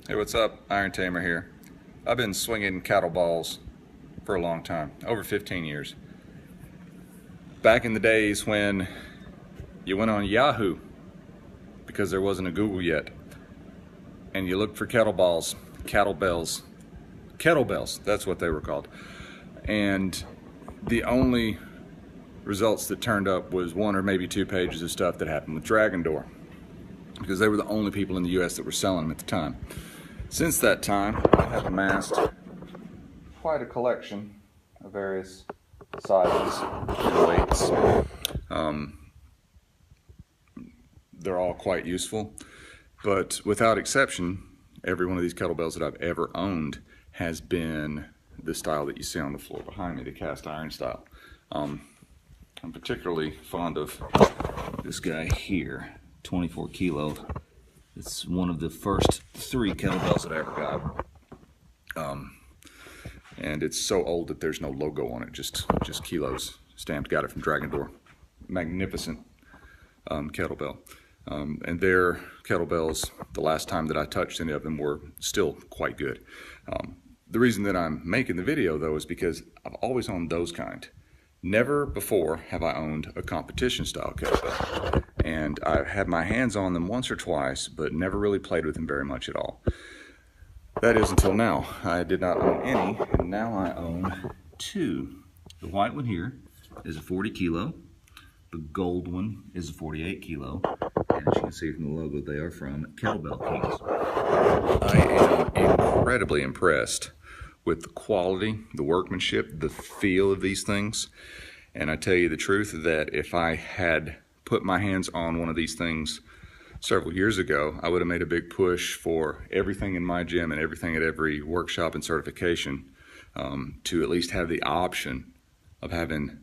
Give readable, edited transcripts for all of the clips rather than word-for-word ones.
Hey, what's up? Iron Tamer here. I've been swinging kettlebells for a long time, over 15 years. Back in the days when you went on Yahoo, because there wasn't a Google yet, and you looked for kettlebells, that's what they were called. And the only results that turned up was one or maybe two pages of stuff that happened with Dragon Door, because they were the only people in the US that were selling them at the time. Since that time, I have amassed quite a collection of various sizes and weights. They're all quite useful, but without exception, every one of these kettlebells that I've ever owned has been the style that you see on the floor behind me, the cast iron style. I'm particularly fond of this guy here, 24 kilo. It's one of the first 3 kettlebells that I ever got. And it's so old that there's no logo on it, just kilos stamped. Got it from Dragon Door. Magnificent kettlebell. And their kettlebells, the last time that I touched any of them, were still quite good. The reason that I'm making the video, though, is because I've always owned those kind. Never before have I owned a competition style kettlebell. And I've had my hands on them once or twice, but never really played with them very much at all. That is until now. I did not own any, and now I own 2. The white one here is a 40 kilo. The gold one is a 48 kilo. And as you can see from the logo, they are from Kettlebell Kings. I am incredibly impressed with the quality, the workmanship, the feel of these things. And I tell you the truth that if I had put my hands on one of these things several years ago, I would have made a big push for everything in my gym and everything at every workshop and certification to at least have the option of having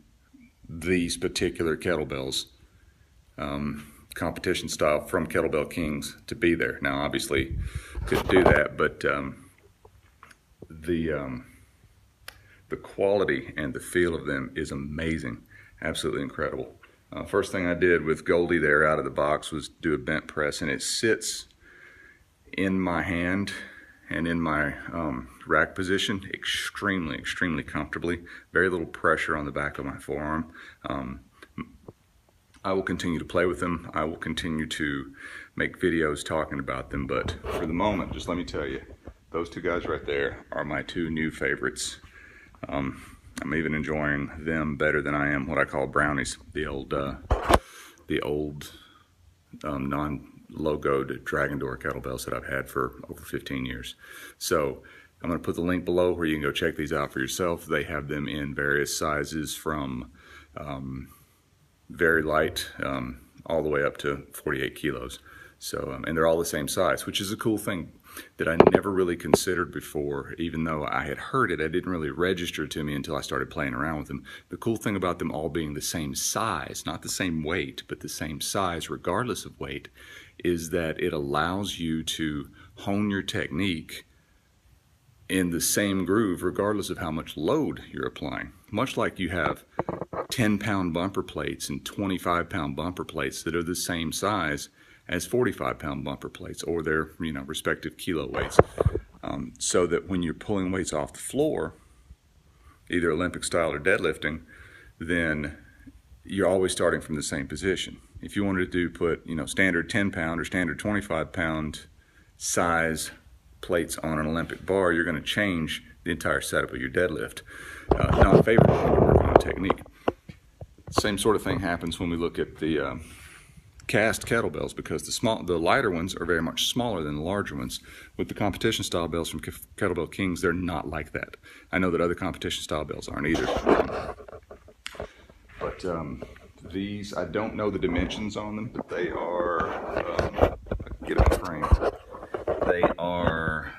these particular kettlebells, competition style from Kettlebell Kings, to be there. Now, obviously, couldn't do that, but the quality and the feel of them is amazing, absolutely incredible. First thing I did with Goldie there out of the box was do a bent press, and it sits in my hand and in my rack position extremely comfortably. Very little pressure on the back of my forearm. I will continue to play with them. I will continue to make videos talking about them, but for the moment, just let me tell you, those 2 guys right there are my 2 new favorites. I'm even enjoying them better than I am what I call brownies, the old non-logoed Dragon Door kettlebells that I've had for over 15 years. So I'm going to put the link below where you can go check these out for yourself. They have them in various sizes from very light all the way up to 48 kilos. So, and they're all the same size, which is a cool thing that I never really considered before. Even though I had heard it, I didn't really register to me until I started playing around with them. The cool thing about them all being the same size, not the same weight, but the same size regardless of weight, is that it allows you to hone your technique in the same groove regardless of how much load you're applying. Much like you have 10-pound bumper plates and 25-pound bumper plates that are the same size as 45-pound bumper plates, or their respective kilo weights, so that when you're pulling weights off the floor, either Olympic style or deadlifting, then you're always starting from the same position. If you wanted to put standard 10-pound or standard 25-pound size plates on an Olympic bar, you're going to change the entire setup of your deadlift. Not favorable when you're working on technique. Same sort of thing happens when we look at the cast kettlebells, because the lighter ones are very much smaller than the larger ones. With the competition style bells from Kettlebell Kings, they're not like that. I know that other competition style bells aren't either. But these, I don't know the dimensions on them, but they are, I can get it framed. They are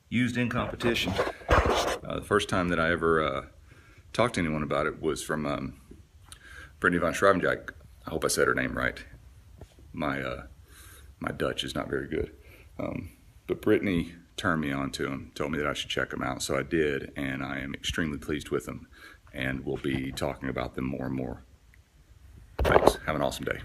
used in competition. The first time that I ever talked to anyone about it was from Brittany von Schravenjack. I hope I said her name right. My Dutch is not very good. But Brittany turned me on to them, told me that I should check them out, so I did, and I am extremely pleased with them, and we'll be talking about them more and more. Thanks. Have an awesome day.